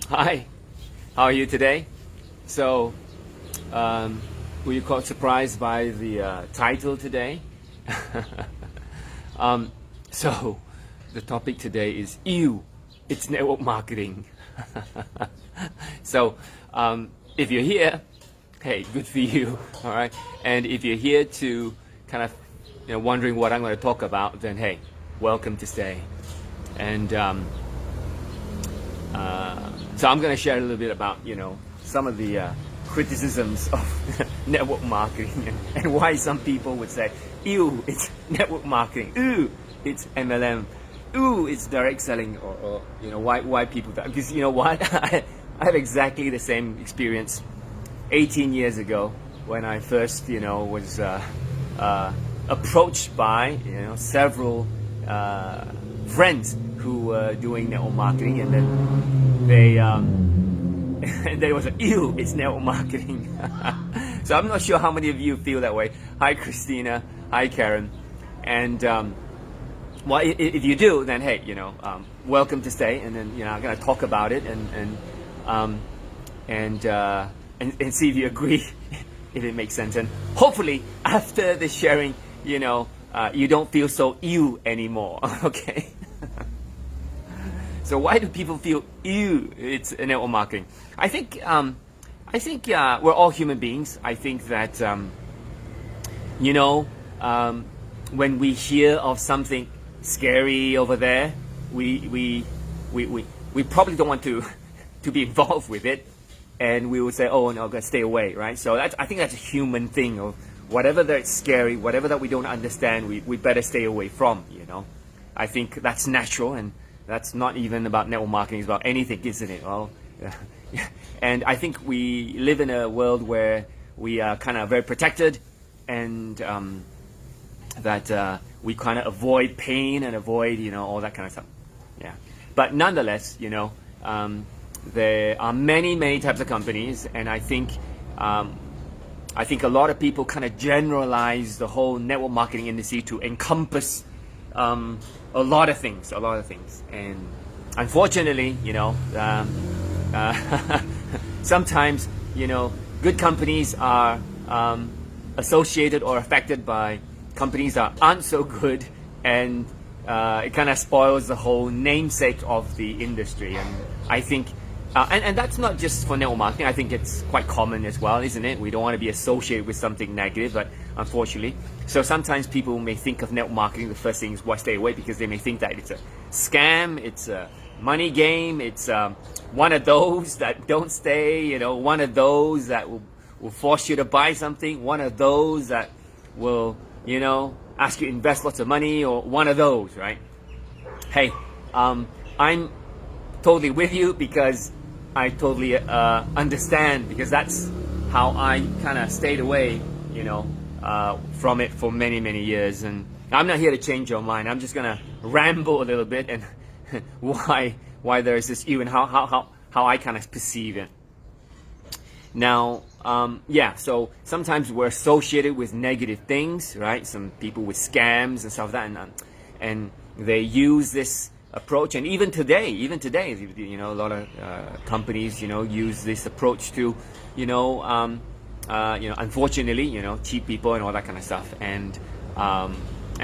Hi, how are you today? So, were you caught surprised by the title today? um, so, the topic today is ew, it's network marketing. So, if you're here, hey, good for you, all right? And if you're here to kind of, wondering what I'm going to talk about, then hey, welcome to stay. And so I'm going to share a little bit about, some of the criticisms of network marketing and why some people would say, ew, it's network marketing. Ew, it's MLM. Ooh, it's direct selling, or why people, because you know what, I have exactly the same experience 18 years ago when I first, was approached by, several friends who were doing network marketing, and then they and there was a ew, it's network marketing. So I'm not sure how many of you feel that way. Hi Christina, hi Karen, and well, if you do, then hey, welcome to stay, and then I'm gonna talk about it and see if you agree, if it makes sense, and hopefully after the sharing, you don't feel so ew anymore. Okay. So why do people feel ew? It's network marketing. I think we're all human beings. I think that when we hear of something scary over there, we probably don't want to be involved with it, and we would say, oh no, I'm gonna stay away, right? So I think that's a human thing of whatever that's scary, whatever that we don't understand, we better stay away from. I think that's natural, and that's not even about network marketing, it's about anything, isn't it? Well, yeah. And I think we live in a world where we are kind of very protected, and that we kind of avoid pain and avoid, all that kind of stuff. Yeah. But nonetheless, there are many types of companies, and I think a lot of people kind of generalize the whole network marketing industry to encompass a lot of things, and unfortunately, sometimes, good companies are associated or affected by companies that aren't so good, and it kind of spoils the whole namesake of the industry. And I think, and that's not just for network marketing. I think it's quite common as well, isn't it? We don't want to be associated with something negative, but unfortunately. So sometimes people may think of network marketing, the first thing is why stay away, because they may think that it's a scam, it's a money game, it's one of those that don't stay, one of those that will force you to buy something, one of those that will, ask you to invest lots of money, or one of those, right? Hey, I'm totally with you, because I totally understand, because that's how I kind of stayed away, from it for many years. And I'm not here to change your mind. I'm just gonna ramble a little bit and why there is this ew, and how I kind of perceive it. Now, so sometimes we're associated with negative things, right? Some people with scams and stuff like that, and they use this approach. And even today, a lot of companies, use this approach to, unfortunately, cheat people and all that kind of stuff. And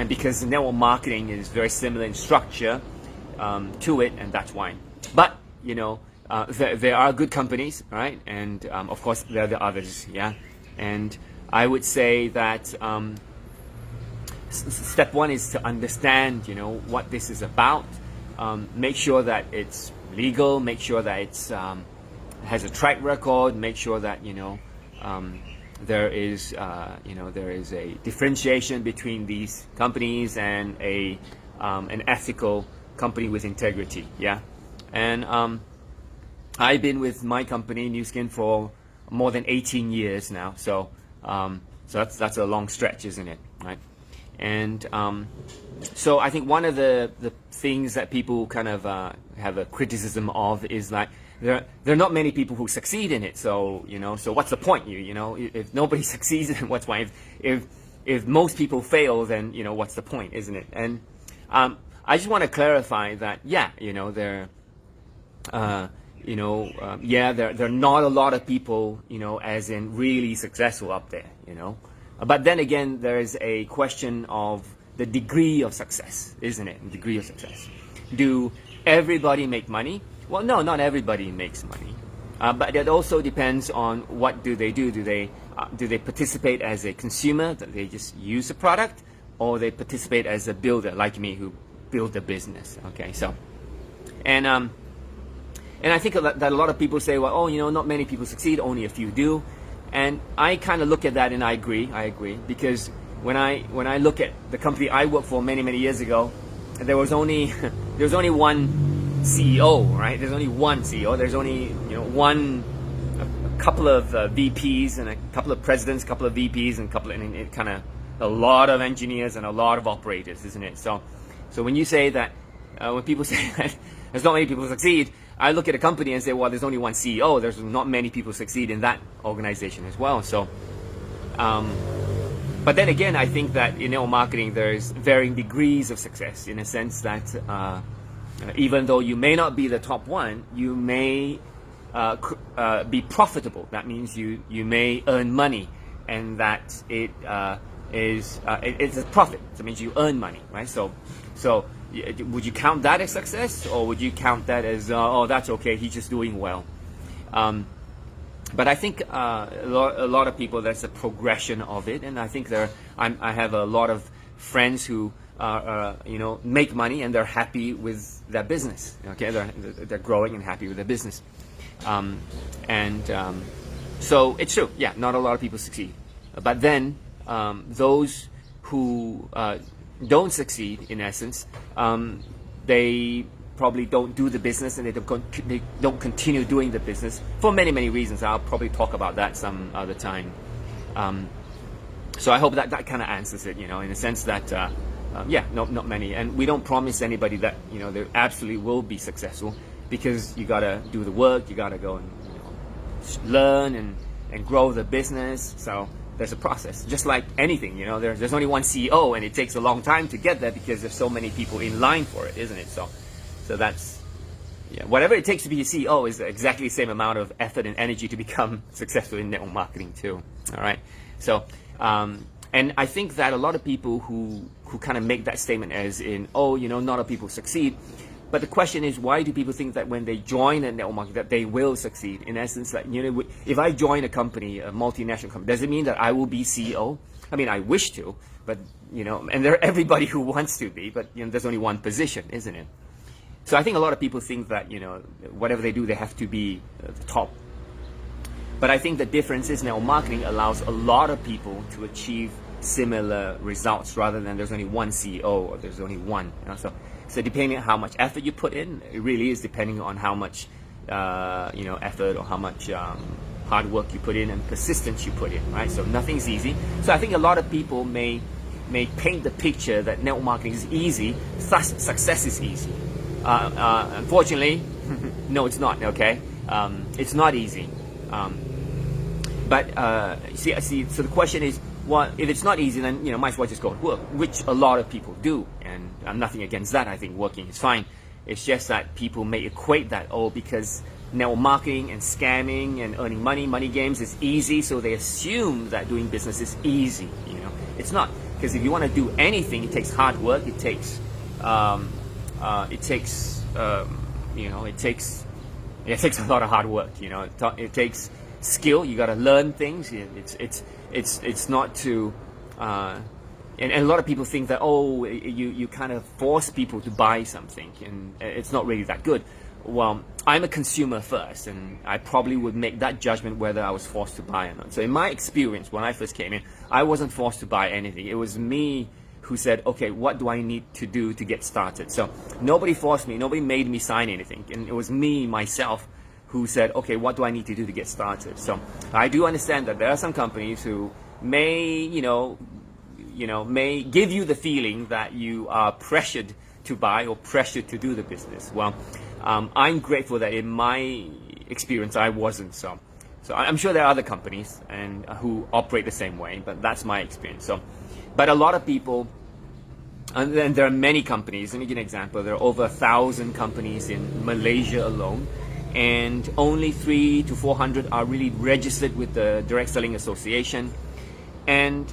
because network marketing is very similar in structure to it, and that's why. But there are good companies, right? And of course there are the others, yeah. And I would say that step one is to understand, what this is about. Make sure that it's legal. Make sure that it's has a track record. Make sure that there is a differentiation between these companies and an ethical company with integrity. Yeah, and I've been with my company Nu Skin for more than 18 years now. So that's a long stretch, isn't it? Right? And so I think one of the things that people kind of have a criticism of is like there are not many people who succeed in it. So so what's the point? If nobody succeeds, then what's why? If most people fail, then what's the point, isn't it? And I just want to clarify that there yeah, there are not a lot of people, as in really successful up there, But then again, there is a question of the degree of success, isn't it? Degree of success. Do everybody make money? Well, no, not everybody makes money. But it also depends on what do they do. Do they participate as a consumer, that they just use the product, or they participate as a builder, like me, who build a business? Okay, so, and I think that a lot of people say, well, oh, not many people succeed, only a few do, and I kind of look at that and I agree, because when I look at the company I worked for many years ago, there was only one CEO, right? There's only one CEO. There's only a couple of VPs and a couple of presidents, a couple of VPs, and kind of a lot of engineers and a lot of operators, isn't it? So when you say that, when people say that there's not many people succeed, I look at a company and say, well, there's only one CEO. There's not many people succeed in that organization as well. So, but then again, I think that in network marketing, there's varying degrees of success, in a sense that even though you may not be the top one, you may be profitable. That means you may earn money, and that it's a profit. That means you earn money, right? So would you count that as success, or would you count that as oh, that's okay, he's just doing well? But I think a lot of people, that's a progression of it, and I think I have a lot of friends who make money and they're happy with their business. Okay, they're growing and happy with their business, so it's true. Yeah, not a lot of people succeed, but then those who don't succeed, in essence, they probably don't do the business, and they don't continue doing the business for many reasons. I'll probably talk about that some other time. So I hope that kind of answers it, in a sense that not many, and we don't promise anybody that they absolutely will be successful, because you gotta do the work, you gotta go and learn and grow the business. So there's a process, just like anything. There's only one CEO, and it takes a long time to get there because there's so many people in line for it, isn't it? So that's, whatever it takes to be a CEO is exactly the same amount of effort and energy to become successful in network marketing too. All right. So and I think that a lot of people who kind of make that statement as in, oh, not a lot of people succeed. But the question is, why do people think that when they join a network marketing that they will succeed? In essence, like, if I join a company, a multinational company, does it mean that I will be CEO? I mean, I wish to, but and there everybody who wants to be, but there's only one position, isn't it? So I think a lot of people think that whatever they do, they have to be the top. But I think the difference is network marketing allows a lot of people to achieve similar results, rather than there's only one CEO or there's only one. So depending on how much effort you put in, it really is depending on how much effort, or how much hard work you put in and persistence you put in, right? So nothing's easy. So I think a lot of people may paint the picture that network marketing is easy, thus success is easy. Unfortunately, no, it's not. Okay, it's not easy. But see. So the question is, well, if it's not easy, then might as well just go and work, which a lot of people do, and I'm nothing against that. I think working is fine. It's just that people may equate that, because network marketing and scamming and earning money games is easy, so they assume that doing business is easy. It's not, because if you want to do anything, it takes hard work. It takes it takes a lot of hard work. It takes skill. You got to learn things. It's not to and a lot of people think that, you kind of force people to buy something, and it's not really that good. Well, I'm a consumer first, and I probably would make that judgment whether I was forced to buy or not. So in my experience, when I first came in, I wasn't forced to buy anything. It was me who said, okay, what do I need to do to get started? So nobody forced me, nobody made me sign anything, and it was me, myself, who said, okay, what do I need to do to get started? So I do understand that there are some companies who may, may give you the feeling that you are pressured to buy or pressured to do the business. Well, I'm grateful that in my experience, I wasn't so. So I'm sure there are other companies who operate the same way, but that's my experience. So, but a lot of people, and then there are many companies. Let me give you an example. There are over 1,000 companies in Malaysia alone, and only 300 to 400 are really registered with the Direct Selling Association. And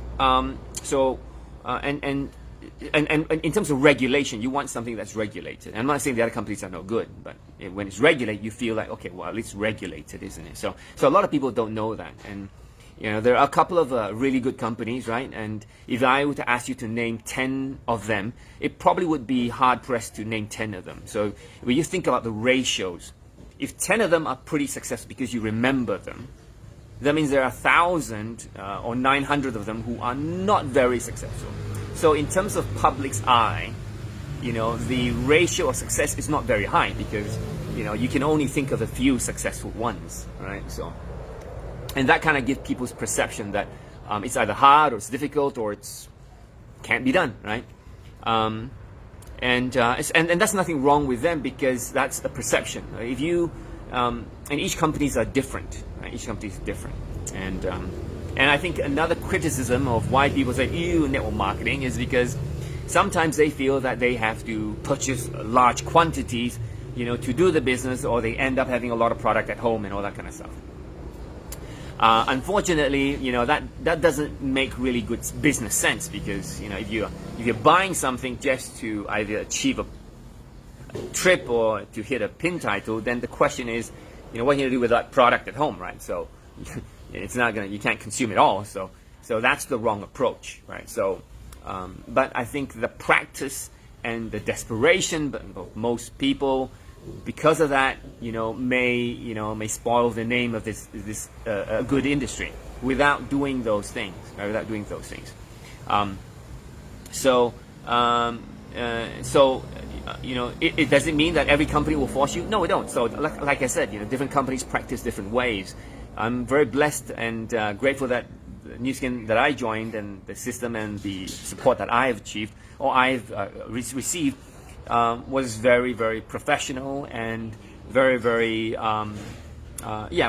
and in terms of regulation, you want something that's regulated. I'm not saying the other companies are no good, but when it's regulated, you feel like, okay, well, at least regulated, isn't it? So a lot of people don't know that. And there are a couple of really good companies, right? And if I were to ask you to name 10 of them, it probably would be hard-pressed to name 10 of them. So when you think about the ratios, if 10 of them are pretty successful because you remember them, that means there are 1,000 or 900 of them who are not very successful. So in terms of public's eye, the ratio of success is not very high because, you can only think of a few successful ones, right? So, and that kind of gives people's perception that it's either hard or it's difficult or it's can't be done, right? And that's nothing wrong with them because that's a perception. If you and each companies are different, right? Each company is different, and I think another criticism of why people say ew network marketing is because sometimes they feel that they have to purchase large quantities, to do the business, or they end up having a lot of product at home and all that kind of stuff. Unfortunately, that doesn't make really good business sense because if you're buying something just to either achieve a trip or to hit a pin title, then the question is, what are you going to do with that product at home, right? So it's not you can't consume it all. So that's the wrong approach, right? So, but I think the practice and the desperation of most people, because of that, may spoil the name of this good industry without doing those things, right? Without doing those things. It doesn't mean that every company will force you. No, it don't. So like I said, different companies practice different ways. I'm very blessed and grateful that Nu Skin that I joined and the system and the support that I've achieved or I've received was very, very professional and very, very, it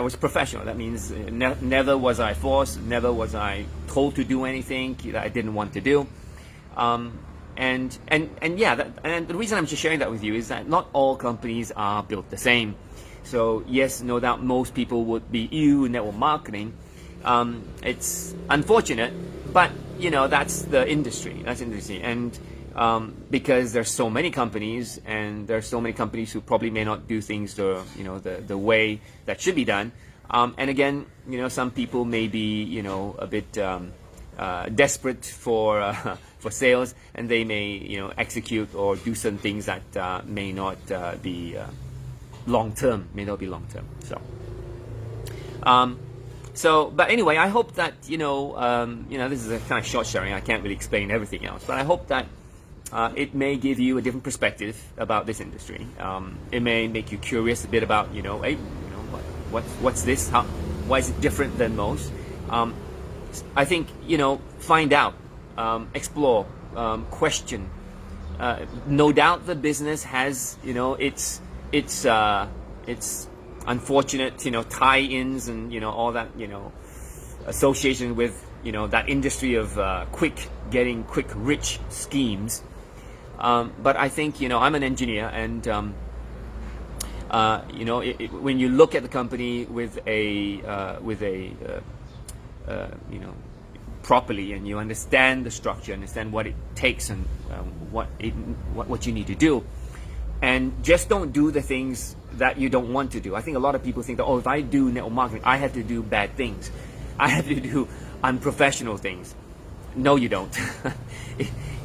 was professional. That means never was I forced, never was I told to do anything that I didn't want to do. And the reason I'm just sharing that with you is that not all companies are built the same. So yes, no doubt most people would be network marketing. It's unfortunate, but that's the industry. That's industry, and because there's so many companies, and there's so many companies who probably may not do things the way that should be done. And again, some people may be a bit desperate for sales, and they may execute or do some things that may not be long term. But anyway, I hope that this is a kind of short sharing. I can't really explain everything else, but I hope that it may give you a different perspective about this industry. It may make you curious a bit about hey, what's this? Why is it different than most? I think find out, explore, question. No doubt the business has its unfortunate tie-ins and all that association with that industry of getting quick rich schemes. But I think I'm an engineer, and when you look at the company with a properly, and you understand the structure, understand what it takes, and what you need to do, and just don't do the things that you don't want to do. I think a lot of people think that, if I do network marketing, I have to do bad things. I have to do unprofessional things. No, you don't.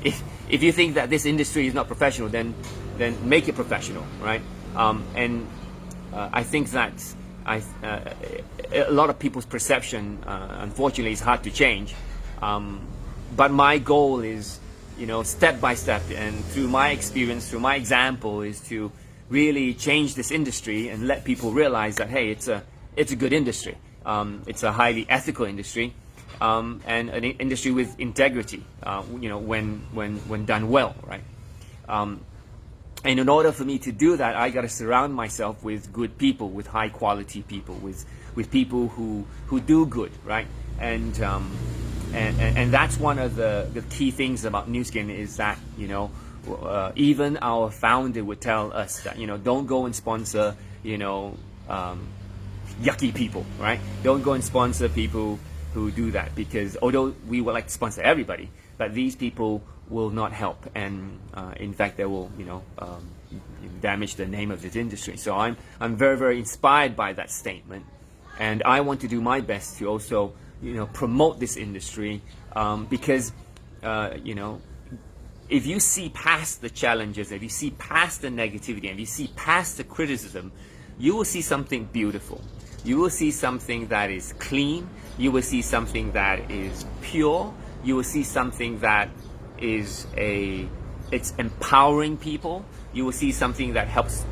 If you think that this industry is not professional, then make it professional, right? I think that a lot of people's perception, unfortunately, is hard to change. But my goal is, step by step, and through my experience, through my example, is to really change this industry and let people realize that, hey, it's a good industry. It's a highly ethical industry, and an industry with integrity. When done well, right? And in order for me to do that, I got to surround myself with good people, with high quality people, with people who do good, right? And that's one of the key things about Nu Skin is that even our founder would tell us that don't go and sponsor yucky people, right? Don't go and sponsor people who do that, because although we would like to sponsor everybody, but these people will not help, and in fact they will, damage the name of this industry. So I'm very, very inspired by that statement, and I want to do my best to also promote this industry, because if you see past the challenges, if you see past the negativity, if you see past the criticism, you will see something beautiful. You will see something that is clean. You will see something that is pure. You will see something that is it's empowering people. You will see something that helps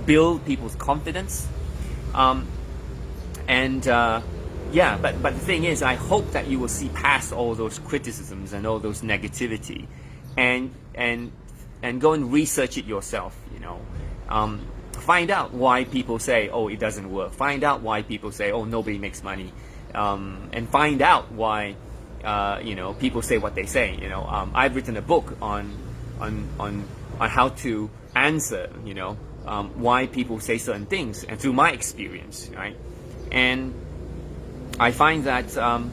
build people's confidence. But the thing is, I hope that you will see past all those criticisms and all those negativity, and go and research it yourself. Find out why people say, oh, it doesn't work. Find out why people say, oh, nobody makes money, and find out why people say what they say. I've written a book on how to answer why people say certain things, and through my experience, right? And I find that I'm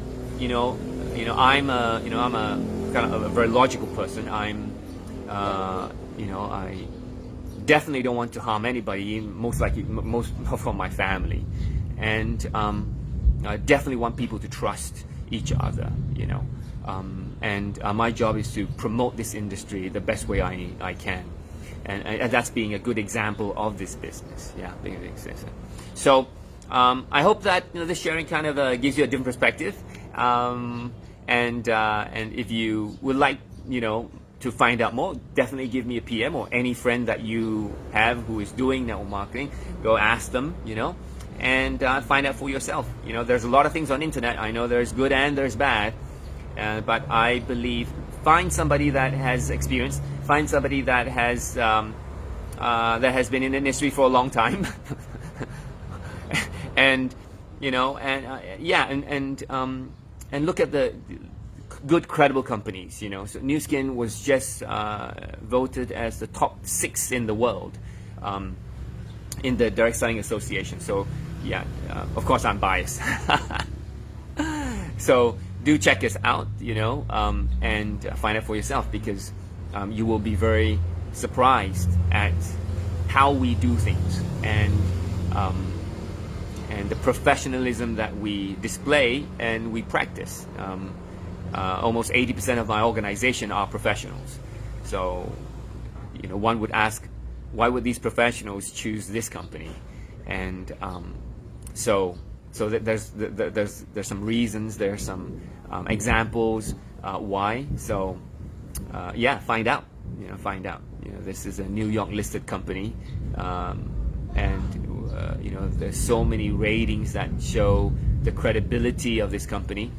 a kind of a very logical person. I definitely don't want to harm anybody, most from my family, and I definitely want people to trust each other, my job is to promote this industry the best way I can, and that's being a good example of this business. Being a business. So I hope that this sharing kind of gives you a different perspective, and if you would like to find out more, definitely give me a PM, or any friend that you have who is doing network marketing. Go ask them, and find out for yourself. There's a lot of things on internet. I know there's good and there's bad, but I believe find somebody that has experience, find somebody that has been in the industry for a long time, and look at the good, credible companies. So Nu Skin was just voted as the top 6 in the world in the Direct Selling Association. So of course I'm biased. So do check us out, and find out for yourself, because you will be very surprised at how we do things, and the professionalism that we display and we practice. Almost 80% of my organization are professionals. So, one would ask, why would these professionals choose this company? And so there's some reasons, there's some examples why. So find out. Find out. This is a New York listed company, and there's so many ratings that show the credibility of this company.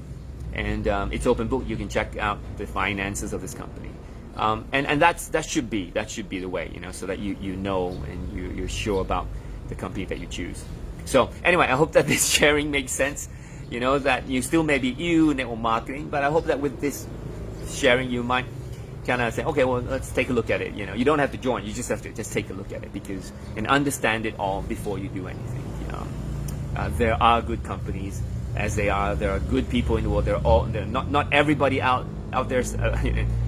And it's open book. You can check out the finances of this company, and that should be the way, so that you know and you're sure about the company that you choose. So anyway, I hope that this sharing makes sense. That you still may be new network marketing, but I hope that with this sharing you might kind of say, okay, well, let's take a look at it. You don't have to join. You just have to take a look at it, and understand it all before you do anything. There are good companies. As there are good people in the world. They're not everybody out there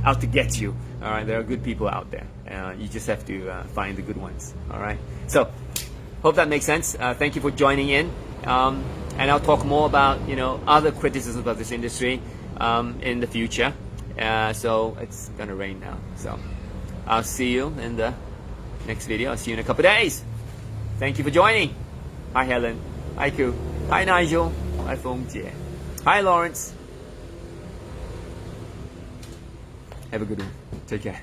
out to get you. All right, there are good people out there. You just have to find the good ones. All right. So, hope that makes sense. Thank you for joining in, and I'll talk more about other criticisms of this industry in the future. So it's gonna rain now. So I'll see you in the next video. I'll see you in a couple of days. Thank you for joining. Hi Helen. Hi Ku. Hi Nigel. Hi Feng Jie. Hi Lawrence. Have a good one. Take care.